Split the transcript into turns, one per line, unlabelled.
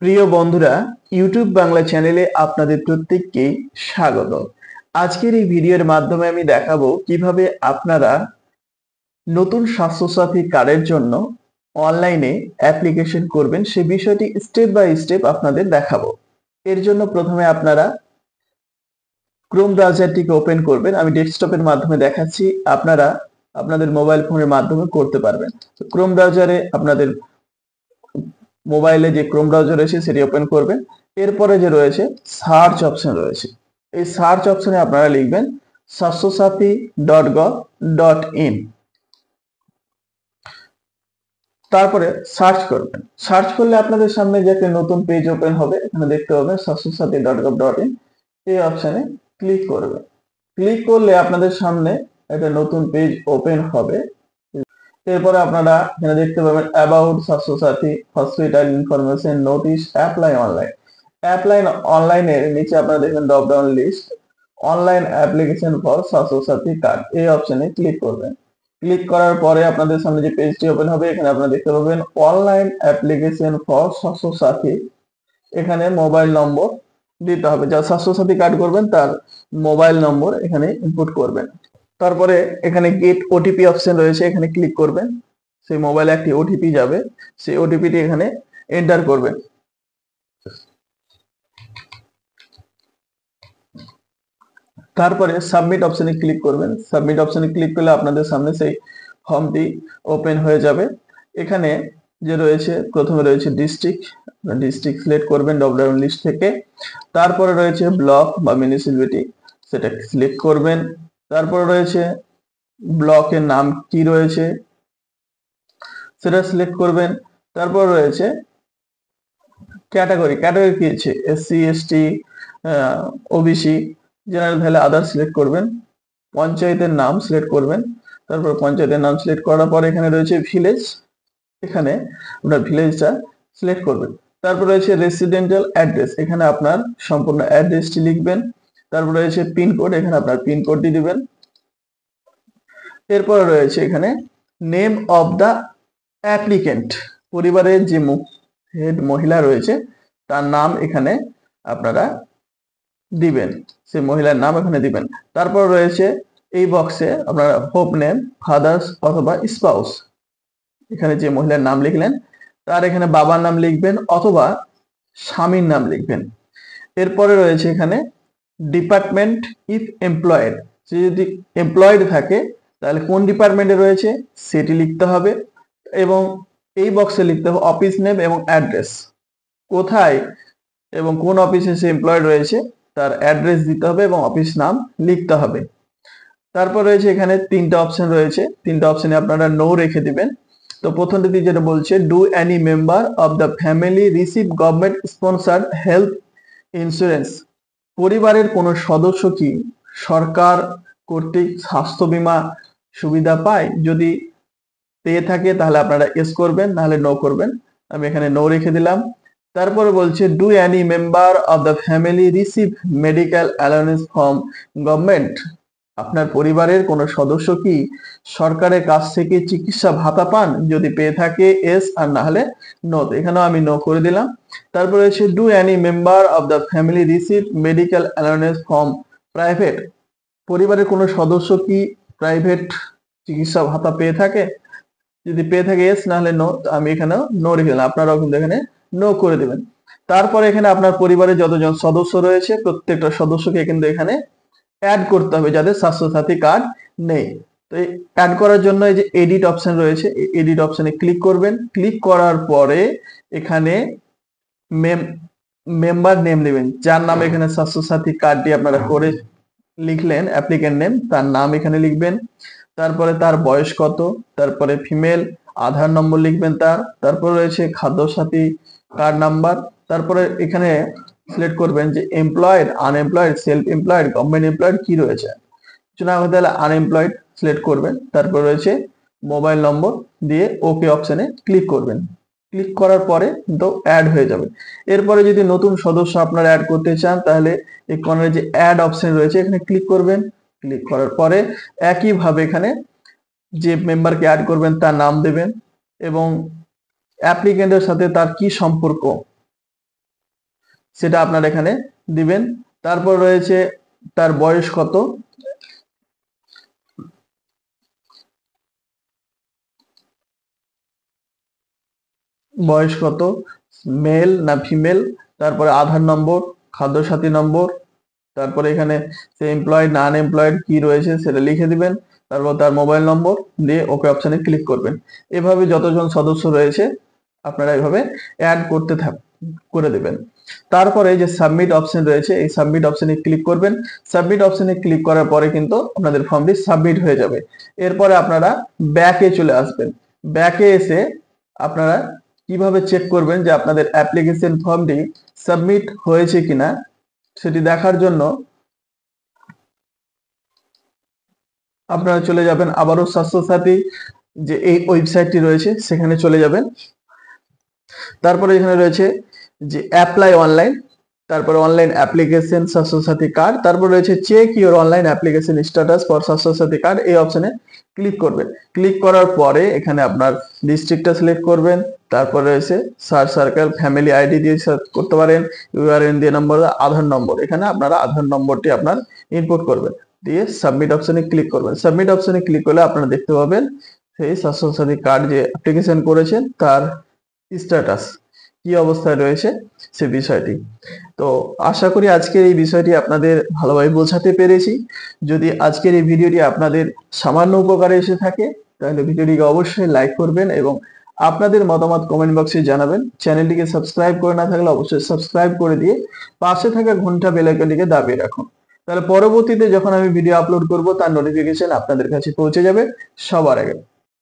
প্রিয় বন্ধুরা, ইউটিউব বাংলা চ্যানেলে আপনাদের প্রত্যেককে স্বাগত। আজকের এই ভিডিওর মাধ্যমে আমি দেখাবো কিভাবে আপনারা নতুন স্বাস্থ্যসাথী কার্ডের জন্য অনলাইনে অ্যাপ্লিকেশন করবেন, সে বিষয়টি স্টেপ বাই স্টেপ আপনাদের দেখাবো। এর জন্য প্রথমে আপনারা ক্রোম ব্রাউজারটিকে ওপেন করবেন। আমি ডেস্কটপের মাধ্যমে দেখাচ্ছি, আপনারা আপনাদের মোবাইল ফোনের মাধ্যমে করতে পারবেন। ক্রোম ব্রাউজারে আপনাদের মোবাইলে যে ক্রোম ব্রাউজার রয়েছে সেটি ওপেন করবেন। এরপরে যে রয়েছে সার্চ অপশন রয়েছে, এই সার্চ অপশনে আপনারা লিখবেন স্বাস্থ্যসাথী.gov.in। তারপরে সার্চ করবেন। সার্চ করলে আপনাদের সামনে যে একটা নতুন পেজ ওপেন হবে, এখানে দেখতে পাবেন স্বাস্থ্যসাথী.gov.in। এই অপশনে ক্লিক করবেন। ক্লিক করলে আপনাদের সামনে একটা নতুন পেজ ওপেন হবে। এরপরে আপনারা এখানে দেখতে পাবেন about Swasthyasathi, hospital information, notice, apply online. Apply অনলাইনের নিচে আপনারা দেখবেন drop down list, online application for Swasthyasathi card, এই অপশনে ক্লিক করবেন। ক্লিক করার পরে আপনাদের সামনে যে পেজটি ওপেন হবে, এখানে আপনারা দেখতে পাবেন অনলাইন অ্যাপ্লিকেশন ফর স্বাস্থ্যসাথী। এখানে মোবাইল নম্বর দিতে হবে, যা স্বাস্থ্যসাথী কার্ড করবেন তার মোবাইল নম্বর এখানে ইনপুট করবেন। তারপরে এখানে গেট ওটিপি অপশন রয়েছে, এখানে ক্লিক করবেন। সেই মোবাইলে একটি ওটিপি যাবে, সেই ওটিপিটি এখানে এন্টার করবেন। তারপরে সাবমিট অপশনে ক্লিক করবেন। সাবমিট অপশনে ক্লিক করলে আপনাদের সামনে সেই ফর্মটি ওপেন হয়ে যাবে। এখানে যে রয়েছে, প্রথমে রয়েছে ডিস্ট্রিক্ট, ডিস্ট্রিক্ট সিলেক্ট করবেন ড্রপ ডাউন লিস্ট থেকে। তারপরে রয়েছে ব্লক বা মিউনিসিপ্যালিটি, সেটা সিলেক্ট করবেন। তারপরে রয়েছে ব্লকের নাম কি রয়েছে সেটা সিলেক্ট করবেন। তারপর রয়েছে ক্যাটাগরি, ক্যাটাগরি কি আছে, এসসি, এসটি, ওবিসি, জেনারেল ভ্যালে আদার সিলেক্ট করবেন। পঞ্চায়েতের নাম সিলেক্ট করবেন। তারপর পঞ্চায়েতের নাম সিলেক্ট করার পর এখানে রয়েছে ভিলেজ, এখানে আপনার ভিলেজটা সিলেক্ট করবেন। তারপর রয়েছে রেসিডেন্টাল অ্যাড্রেস, এখানে আপনার সম্পূর্ণ অ্যাড্রেসটি লিখবেন। তারপর রয়েছে পিনকোড, এখানে আপনার পিনকোডটি দিবেন। এরপর রয়েছে এখানে নেম অফ দ্য অ্যাপ্লিকেন্ট, পরিবারের যে হেড মহিলা রয়েছে তার নাম এখানে আপনারা দিবেন, সে মহিলার নাম এখানে দিবেন। তারপর রয়েছে এই বক্সে আপনারা হোপ নেম, ফাদার্স অথবা স্পাউস, এখানে যে মহিলার নাম লিখলেন তার এখানে বাবার নাম লিখবেন অথবা স্বামীর নাম লিখবেন। এরপরে রয়েছে এখানে ডিপার্টমেন্ট ইফ এমপ্লয়েড, সে যদি এমপ্লয়েড থাকে তাহলে কোন ডিপার্টমেন্টে রয়েছে সেটি লিখতে হবে। এবং এই বক্সে লিখতে হবে অফিস নেম এবং অ্যাড্রেস, কোথায় এবং কোন অফিসে সে এমপ্লয়েড রয়েছে তার অ্যাড্রেস দিতে হবে এবং অফিস নাম লিখতে হবে। তারপর রয়েছে এখানে তিনটা অপশন রয়েছে, তিনটা অপশনে আপনারা নো রেখে দিবেন। তো প্রথমটি যেটা বলছে, do any member of the family receive government sponsored health insurance, পরিবারের কোন সদস্য কি সরকার কর্তৃক স্বাস্থ্য বীমা সুবিধা পায়, যদি পেয়ে থাকে তাহলে আপনারা এস করবেন, নাহলে নো করবেন। আমি এখানে নো রেখে দিলাম। তারপরে বলছে do any member of the family receive medical allowance from government, আপনার পরিবারের কোন সদস্য কি সরকারের কাছ থেকে চিকিৎসা ভাতা পান, যদি পেয়ে থাকে এস, আর না হলে নো। এখানেও আমি নো করে দিলাম। তারপরে হচ্ছে do any member of the family receive medical allowance from private, পরিবারের কোন সদস্য কি প্রাইভেট চিকিৎসা ভাতা পেয়ে থাকে, যদি পেয়ে থাকে এস, না হলে নো। আমি এখানে নো রেখে দিলাম, আপনারাও কিন্তু এখানে নো করে দিবেন। তারপরে এখানে আপনার পরিবারে যতজন সদস্য রয়েছে প্রত্যেকটা সদস্যকে কিন্তু এখানে অ্যাড করতে হবে যাদের স্বাস্থ্যসাথী কার্ড নেই। তো অ্যাড করার জন্য এই যে এডিট অপশন রয়েছে, এডিট অপশনে ক্লিক করবেন। ক্লিক করার পরে এখানে মেম্বার নেম নেবেন, যার নামে এখানে স্বাস্থ্যসাথী কার্ডটি আপনারা করে লিখলেন, অ্যাপ্লিকেন্ট নেম, তার নাম এখানে লিখবেন। তারপরে তার বয়স কত, তারপরে ফিমেল, আধার নম্বর লিখবেন তার, তারপরে রয়েছে খাদ্যসাথী কার্ড নাম্বার। তারপরে এখানে সিলেক্ট করবেন যে employed, unemployed, self employed, government employed কি রয়েছে, কিছু না হলে তাহলে আনএমপ্লয়েড সিলেক্ট করবেন। তারপর রয়েছে মোবাইল নম্বর দিয়ে ওকে অপশনে ক্লিক করবেন। ক্লিক করার পরে কিন্তু অ্যাড হয়ে যাবে। এরপরে যদি নতুন সদস্য আপনারা অ্যাড করতে চান তাহলে এই কর্নারে যে অ্যাড অপশন রয়েছে এখানে ক্লিক করবেন। ক্লিক করার পরে একইভাবে এখানে যে মেম্বারকে অ্যাড করবেন তার নাম দেবেন এবং অ্যাপ্লিকেন্টের সাথে তার কি সম্পর্ক সেটা আপনারা এখানে দিবেন। তারপর রয়েছে তার বয়স কত, বয়স কত, মেল না ফিমেল, তারপরে আধার নম্বর, খাদ্যসাথী নম্বর, তারপরে এখানে সে এমপ্লয়েড না আনএমপ্লয়েড কি রয়েছে সেটা লিখে দিবেন, তারপর তার মোবাইল নম্বর দিয়ে ওকে অপশনে ক্লিক করবেন। এভাবে যতজন সদস্য রয়েছে আপনারা এভাবে অ্যাড করতে করে দেবেন। তারপরে যে সাবমিট অপশন রয়েছে এই সাবমিট অপশনে ক্লিক করবেন। সাবমিট অপশনে ক্লিক করার পরে কিন্তু আপনাদের ফর্মটি সাবমিট হয়ে যাবে। এরপরে আপনারা ব্যাকে চলে আসবেন। ব্যাকে এসে আপনারা কিভাবে চেক করবেন যে আপনাদের অ্যাপ্লিকেশন ফর্মটি সাবমিট হয়েছে কিনা সেটি দেখার জন্য আপনারা চলে যাবেন আবারও স্বাস্থ্যসাথী যে এই ওয়েবসাইটটি রয়েছে সেখানে চলে যাবেন। তারপরে এখানে রয়েছে যে অ্যাপ্লাই অনলাইন, তারপরে অনলাইন অ্যাপ্লিকেশন স্বাস্থ্যসাথী কার্ড, তারপর রয়েছে check your online application status for Swasthyasathi card, এই অপশনে ক্লিক করবেন। ক্লিক করার পরে এখানে আপনার ডিস্ট্রিক্টটা সিলেক্ট করবেন। তারপরে রয়েছে সার্চ সার্কেল, ফ্যামিলি আইডি দিয়ে সার্চ করতে পারেন, ইউআরএন দিয়ে নম্বর, আধার নম্বর, এখানে আপনারা আধার নম্বরটি আপনার ইনপুট করবেন, দিয়ে সাবমিট অপশনে ক্লিক করবেন। সাবমিট অপশনে ক্লিক করলে আপনারা দেখতে পাবেন সেই স্বাস্থ্যসাথী কার্ড যে অ্যাপ্লিকেশন করেছেন তার স্ট্যাটাস কি অবস্থায় রয়েছে সে বিষয়টি। তো আশা করি আজকের এই বিষয়টি আপনাদের ভালোভাবে বোঝাতে পেরেছি। যদি আজকের এই ভিডিওটি আপনাদের সামান্য উপকারে এসে থাকে তাহলে ভিডিওটিকে অবশ্যই লাইক করবেন এবং আপনাদের মতামত কমেন্ট বক্সে জানাবেন। চ্যানেলটিকে সাবস্ক্রাইব করে না থাকলে অবশ্যই সাবস্ক্রাইব করে দিয়ে পাশে থাকা ঘন্টা বেল আইকনটিকে দাবিয়ে রাখুন, তাহলে পরবর্তীতে যখন আমি ভিডিও আপলোড করব তার নোটিফিকেশন আপনাদের কাছে পৌঁছে যাবে সবার আগে।